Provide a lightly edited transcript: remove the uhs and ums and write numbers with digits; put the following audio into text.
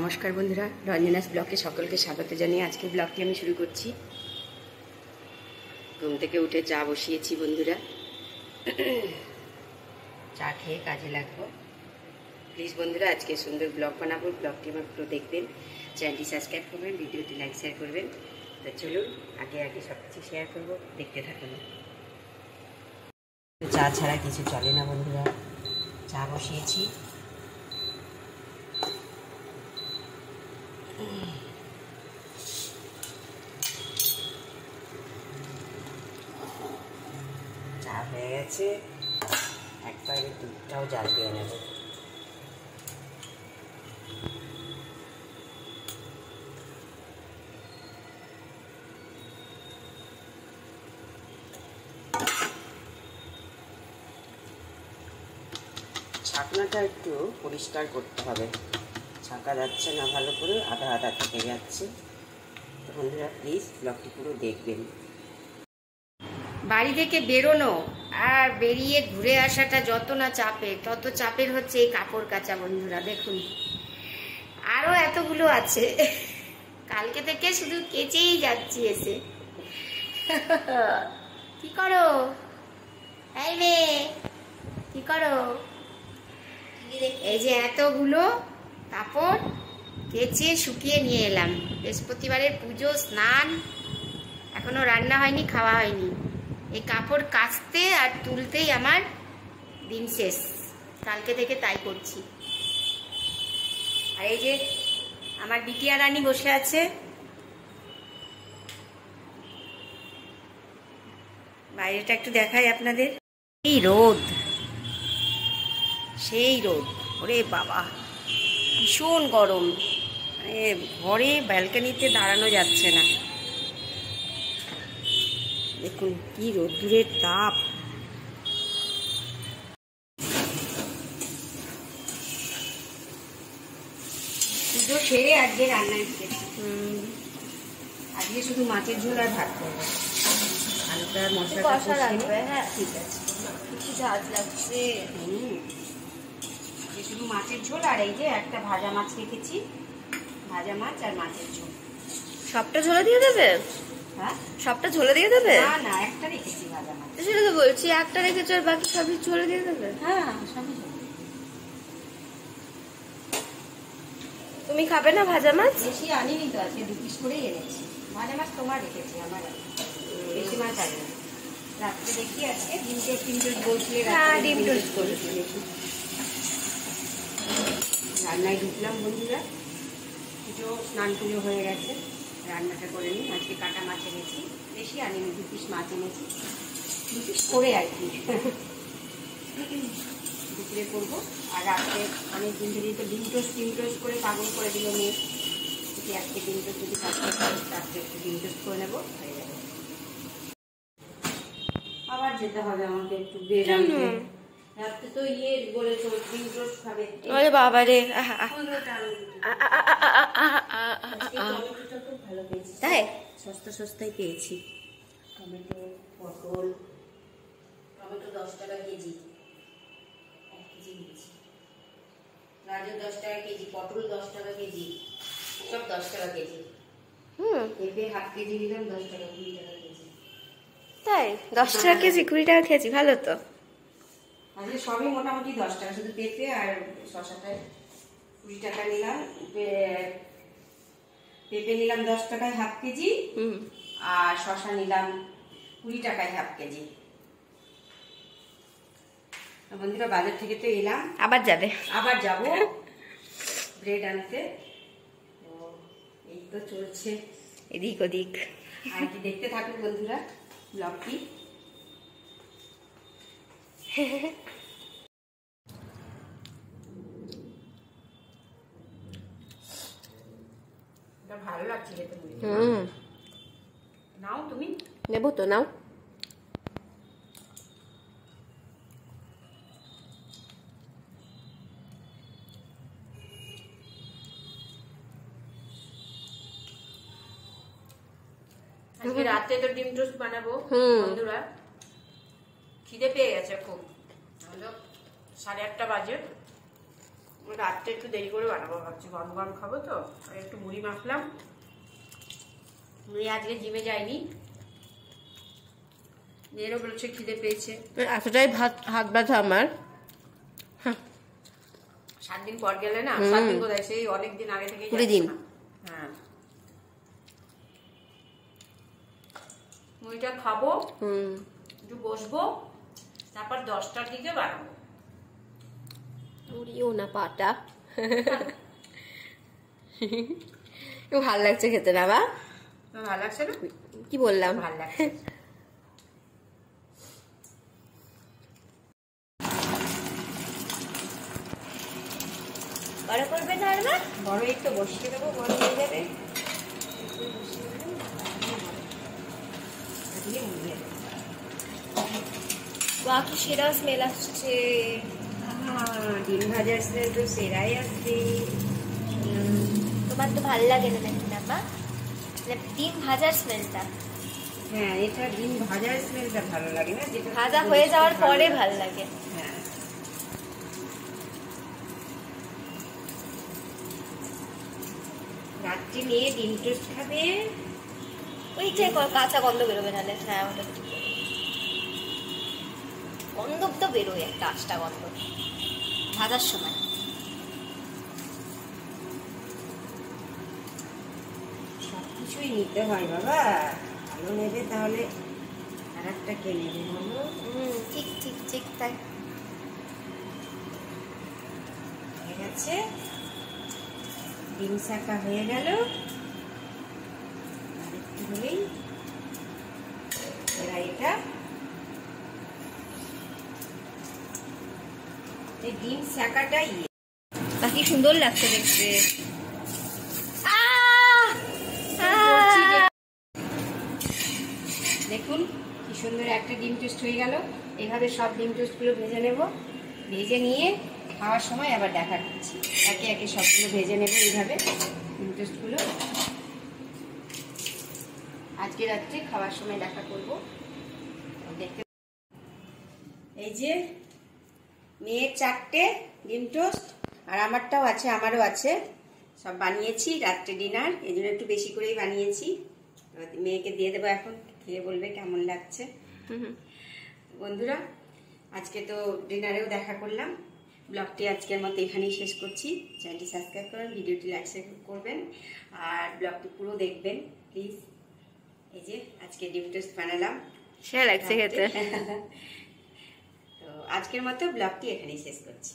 নমস্কার বন্ধুরা, রঞ্জনাস ব্লগে সকলকে স্বাগত জানিয়ে আজকের ব্লগটি আমি শুরু করছি। ঘুম থেকে উঠে চা বসিয়েছি বন্ধুরা, চা খেয়ে কাজে লাগবো। প্লিজ বন্ধুরা, আজকে সুন্দর ব্লগ বানাবো, ব্লগটি আমার পুরো দেখবেন, চ্যানেলটি সাবস্ক্রাইব করবেন, ভিডিওটি লাইক শেয়ার করবেন। তো চলুন আগে সব কিছু শেয়ার করবো, দেখতে থাকুন। চা ছাড়া কিছু চলে না বন্ধুরা, চা বসিয়েছি। চা হয়ে গেছে, একবারে দুধটাও জাল দিয়ে নেব। ছাকনাটা একটু পরিষ্কার করতে হবে, ছাকা যাচ্ছে না ভালো করে, আধা আধা থেকে যাচ্ছে। তো বন্ধুরা প্লিজ ব্লগটি পুরো দেখবেন। বাড়ি থেকে বেরোনো আর বেরিয়ে ঘুরে আসাটা যত না চাপের, তত চাপের হচ্ছে এই কাপড় কাচা বন্ধুরা। দেখুন আরও এতগুলো আছে, কালকে থেকে শুধু কেচেই যাচ্ছি এসে। কি করো এই মেয়ে, কি করো? এই যে এতগুলো কাপড় কেচে শুকিয়ে নিয়ে এলাম। বৃহস্পতিবারের পুজো, স্নান, এখনো রান্না হয়নি, খাওয়া হয়নি। এই কাপড় কাচতে আর তুলতেই আমার দিন শেষ, কালকে থেকে তাই করছি। আর এই যে আমার বিটিয়া রানী বসে আছে, বাইরেটা একটু দেখাই আপনাদের। এই রোদ, সেই রোদ, ওরে বাবা ভীষণ গরম, মানে ঘরে ব্যালকনিতে দাঁড়ানো যাচ্ছে না। দেখুন কি রোদ্দুরের তাপ। পুজো সেরে আজকে রান্নায় ঢুকেছি। আজকে শুধু মাছের ঝোল আর ভাত করবো, হালকা মশলা লাগবে। হ্যাঁ ঠিক আছে, কিছু ঝাঁজ লাগছে। শুধু মাছের ঝোল, আর এই যে একটা ভাজা মাছ রেখেছি, ভাজা মাছ আর মাছের ঝোল। সবটা ঝোলে দিয়ে দেবে? হ্যাঁ সবটা ঝোলে দিয়ে দেবে? না না, একটা রেখেছি ভাজা মাছ। সেটা তো বলছি, একটা রেখেছো আর বাকি সবই ঝোলে দিয়ে দেবে? হ্যাঁ সবই ঝোল। তুমি খাবে না ভাজা মাছ? বেশি আনিনি তো, আজকে 2 পিস করেই এনেছি। ভাজা মাছ তোমার রেখেছি, আমার বেশি মাছ আনি। রাত্রে দেখি আজকে ডিম টোস্ট বলছিলে, ডিম টোস্ট করেছি। রান্নায় ঢুকলাম বন্ধুরা, পুজো স্নান পুজো হয়ে গেছে, রান্নাটা করে নিই। আজকে কাটা মাছ এনেছি, বেশি আনিনি, 2 পিস মাছ এনেছি, 2 পিস করে আর কি। দুপুরে করবো। আর রাত্রে অনেক দিন ধরেই তো ডিম টোস্ট করে পাগল করে দিল মেয়ে। আজকে ডিম টোস্ট যদি রাত্রে একটু ডিম টোস্ট করে নেবো, হয়ে যাবে। আবার যেতে হবে আমাকে একটু বের আনতে। রাত্রে তো বলেছো ডিম টোস্ট খাবে। ওরে বাবা রে, ভালো পেয়েছি, তাই সস্তায় পেয়েছি। টমেটো, পটল, টমেটো 10 টাকা কেজি, 1 কেজি নিয়েছি। গাজর 10 টাকা কেজি, পটল 10 টাকা কেজি, সব 10 টাকা কেজি। পেঁপে হাফ কেজি নিলাম 10 টাকা, 20 টাকা কেজি। তাই 10 টাকা কেজি, 20 টাকা কেজি, ভালো তো। আসলে সবই মোটামুটি 10 টাকা, শুধু পেঁপে আর শসাটায় 20 টাকা নিলাম। পেঁপে নিলাম 10 টাকায় হাফ কেজি, আর শসা নিলাম 20 টাকায় হাফ কেজি। বন্ধুরা বাজার থেকে তো এলাম, আবার যাবো ব্রেড আনতে। তো এই তো চলছে এদিক ওদিক আর কি, দেখতে থাকুন বন্ধুরা ব্লগটি। ভালো লাগছে খেতে। নাও তুমি, নেবো তো, নাও। আজকে রাতে তো ডিম টোস্ট বানাবো বন্ধুরা, খিদে পেয়ে গেছে খুব। 8:30 বাজে, রাত্রে একটু দেরি করে বানাবো ভাবছি, গরম গরম খাবো তো। আর একটু মুড়ি মাখলাম। মুড়ি আজকে জিমে যায়নি, মেয়েরও বলেছে খিদে পেয়েছে। এতটাই হাত ব্যথা আমার। 7 দিন পর গেলে না, 7 দিন কোথায়, সেই অনেকদিন আগে থেকে 20 দিন। হ্যাঁ, মুড়িটা খাবো, একটু বসবো, তারপর 10টার দিকে বানাবো। উড়িও না পাটা। ভাল লাগছে খেতে না বা? ভালো লাগছে না? কি বললাম? ভালো লাগছে। বড় করবে না আর মা? বড় একটু বসিয়ে দেবো, বড় হয়ে যাবে। বাহ, কি সেরা স্মেল আসছে। ডিম ভাজার স্মেল তো সেরাই আসছে। তোমার তো ভাল লাগে না নাকি না মা? ডিম ভাজার স্মেলটা? হ্যাঁ, এটা ডিম ভাজার স্মেলটা ভালো লাগে না, যেটা ভাজা হয়ে যাওয়ার পরে ভাল লাগে। হ্যাঁ, রাত্রি মেয়ে ডিম টোস্ট খাবে। ওই যে কাঁচা গন্ধ বেরোবে নাহলে। হ্যাঁ, ওটা ঠিক। গন্ধ তো বেরোয়, একটা আষ্টা গন্ধ ভাজার সময়। সবকিছুই নিতে হয় বাবা, ভালো নেবে তাহলে আর একটা কে নেবে বলো? ঠিক ঠিক ঠিক তাই। হয়ে গেছে, ডিম শাকা হয়ে গেল। আর একটু হলেই এরা এটা এই ডিম শাকাটাই বাকি সুন্দর লাগছে দেখতে। দেখুন কি সুন্দর একটা ডিম টোস্ট হয়ে গেল। এভাবে সব ডিম টোস্টগুলো ভেজে নেব, ভেজে নিয়ে খাওয়ার সময় আবার দেখা করছি। একে একে সবগুলো ভেজে নেব এইভাবে ডিম টোস্টগুলো। আজকে রাত্রে খাওয়ার সময় দেখা করব। দেখতে এই যে মেয়ের 4টে ডিম টোস্ট, আর আমারটাও আছে, আমারও আছে। সব বানিয়েছি রাত্রে ডিনার, এই জন্য একটু বেশি করেই বানিয়েছি। মেয়েকে দিয়ে দেবো, এখন খেয়ে বলবে কেমন লাগছে। বন্ধুরা, আজকে তো ডিনারেও দেখা করলাম। ব্লগটি আজকের মতো এখানেই শেষ করছি। চ্যানেলটি সাবস্ক্রাইব করবেন, ভিডিওটি লাইক শেয়ার করবেন, আর ব্লগটি পুরো দেখবেন প্লিজ। এই যে আজকে ডিম টোস্ট বানালাম, সে লাগছে খেতে। তো আজকের মতো ব্লগটি এখানেই শেষ করছি।